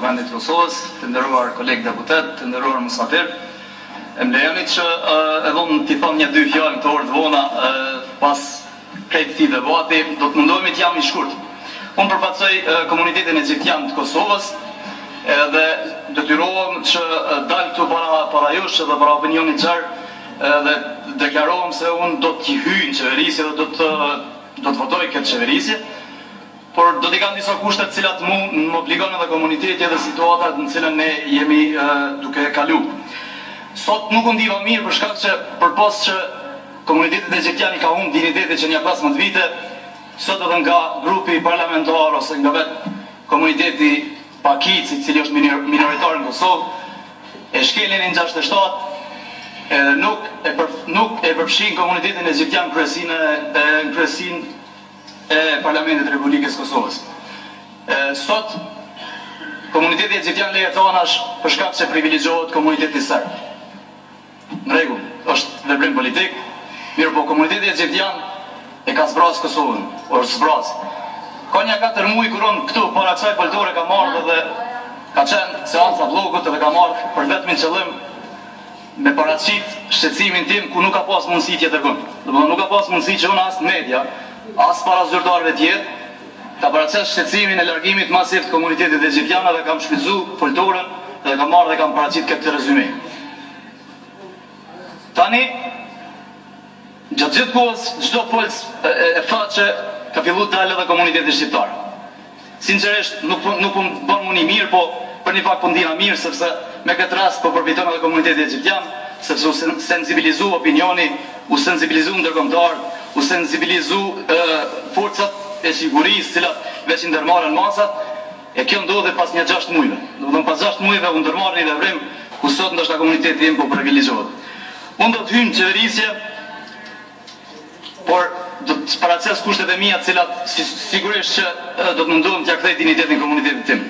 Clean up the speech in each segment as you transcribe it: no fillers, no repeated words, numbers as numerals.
vendit të Kosovës, të nderuar kolegë deputet, të nderuar mysafir. Më lejoni që edhe unë t'i them 1-2 fjalë të orë të vona pas krejt këtij debati, do të mundohemi të jam i shkurt. Unë përfaqësoj komunitetin egjiptian të Kosovës edhe detyrohem që dal këtu para jush edhe para opinionit qarë dhe deklarohem se unë do t'i hyj në qeverisje dhe do të votoj këtë qeverisje, por do t'i kam disa kushtet të cilat më obligon edhe komuniteti edhe situatat në cilën ne jemi duke kalu. Sot nuk u ndiva mirë për shkak që përpos që komunitetit egjiptian i ka humbur dignitetin që një 15 vite, sot edhe nga grupi parlamentar ose nga vetë komuniteti Pakic, i cili është minoritar në Kosovë, e shkelin në 67 edhe nuk e përfshin komunitetin egjiptian në kryesin e Parlamentit Republikës Kosovës. Sot komuniteti egjiptian lejet anash për shkak se privilegjohet komuniteti serb. Në rregull, është veprim politik, mirë po komuniteti egjiptian e ka zbraz Kosovën, është zbraz. Ka një 4 muaj kur unë këtu para kësaj foltore ka marrë dhe ka qenë seanca vllogut edhe ka marrë për vetmin qëllim me paraqit shqetësimin tim ku nuk ka pas mundësi tjetër kënd. Domethënë nuk ka pas mundësi që unë as media, as para zyrtarëve tjerë ta paraqes shqetësimin e largimit masiv të komunitetit egjiptian dhe kam shfrytzuar foltorën dhe kam marrë dhe kam paraqit këtë rezume. Tani gjatë gjithë kohës çdo folës e fat që ka filluar të dalë edhe komuniteti shqiptar. Sinqerisht nuk po bën më një mirë, po për një fakt po ndina mirë sepse me këtë rast po përfiton edhe komuniteti egjiptian, sepse u sensibilizu opinioni, u sensibilizu ndërkombëtarët, u sensibilizu forcat e sigurisë, cilat veç i ndërmarrën masat, e kjo ndodhi pas një 6 muajve. Domethënë pas 6 muajve u ndërmarrën një veprim ku sot ndoshta komuniteti im po privilegjohet. Unë do të hyj në qeverisje, por do të paraqes kushtet e mia, të cilat sigurisht që do të mundohem t'ia kthej dinjitetin komunitetit tim.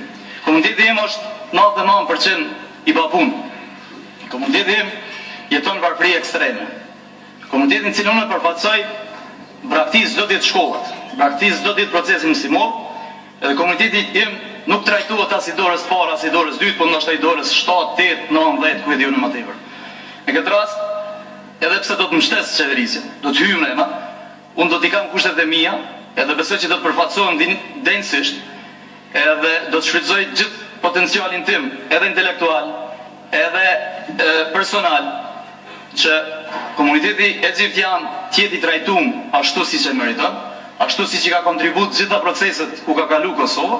Komuniteti im është 99% i papunë. Komuniteti im jeton në varfëri ekstreme. Komunitetin në cilën unë e përfaqësoj braktis çdo ditë shkollat, braktis çdo ditë procesin mësimor, edhe komuniteti im nuk trajtohet as i dorës parë as i dorës dytë, por ndoshta i dorës 7, 8, 9, 10, ku e diun më tepër. Në këtë rast, edhe pse do të më shtes qeverisja, do të hyjmë ne, unë do t'i kam kushtet e mia, edhe besoj që do të përfaqësohem denjësisht, edhe do të shfrytëzoj gjithë potencialin tim, edhe intelektual, edhe personal, që komuniteti egjiptian t'jeti trajtuar ashtu siç e meriton, ashtu siç i ka kontribuar gjitha proceset ku ka kalu Kosova,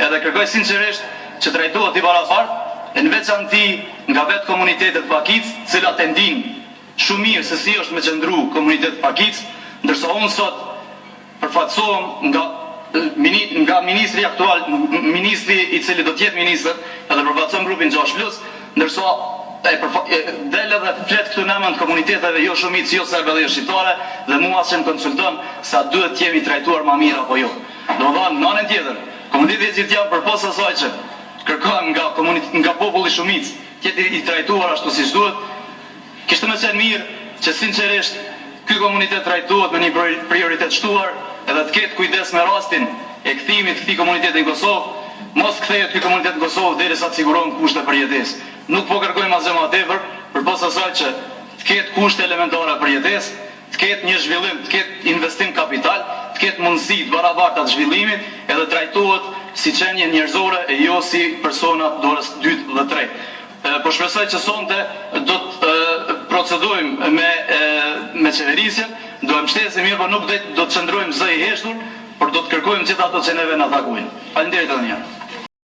edhe kërkoj sinqerisht që trajtohet i barabartë, e në veçanti nga vetë komunitetet Pakic, cilat e ndinë shumë mirë se si është me qëndru komunitet Pakic, ndërsa unë sot përfaqësohem nga ministri aktual, ministri i cili do t'jetë ministër, edhe përfaqësohem grupin 6+, ndërsa del edhe flet këtu në emër të komuniteteve jo shumicë, jo serbe dhe jo shqiptare, dhe mua që më konsulton sa duhet t'jemi trajtuar ma mirë apo jo. Domethënë, në anën tjetër, komuniteti egjiptian përpos asaj që kërkojmë nga populli shumicë t'jeti i trajtuar ashtu siç duhet, kishte më qenë mirë që sinqerisht ky komunitet trajtohet me një prioritet shtuar edhe të ketë kujdes me rastin e kthimit të këtij komuniteti në Kosovë, mos kthehet ky komunitet në Kosovë derisa të sigurohen kushte për jetesë. Nuk po kërkojmë asgjë më tepër, përpos asaj që të ketë kushte elementare për jetesë, të ketë një zhvillim, të ketë investim kapital, të ketë mundësi të barabarta të zhvillimit, edhe trajtohet si qenie njerëzore e jo si persona dorës 2 dhe 3. Po shpresoj që sonte do të procedojmë me qeverisjen, do e mbështesim mirë, por nuk do të qëndrojmë zë i heshtur, por do të kërkojmë gjithë ato që neve na takojnë. Faleminderit edhe një herë.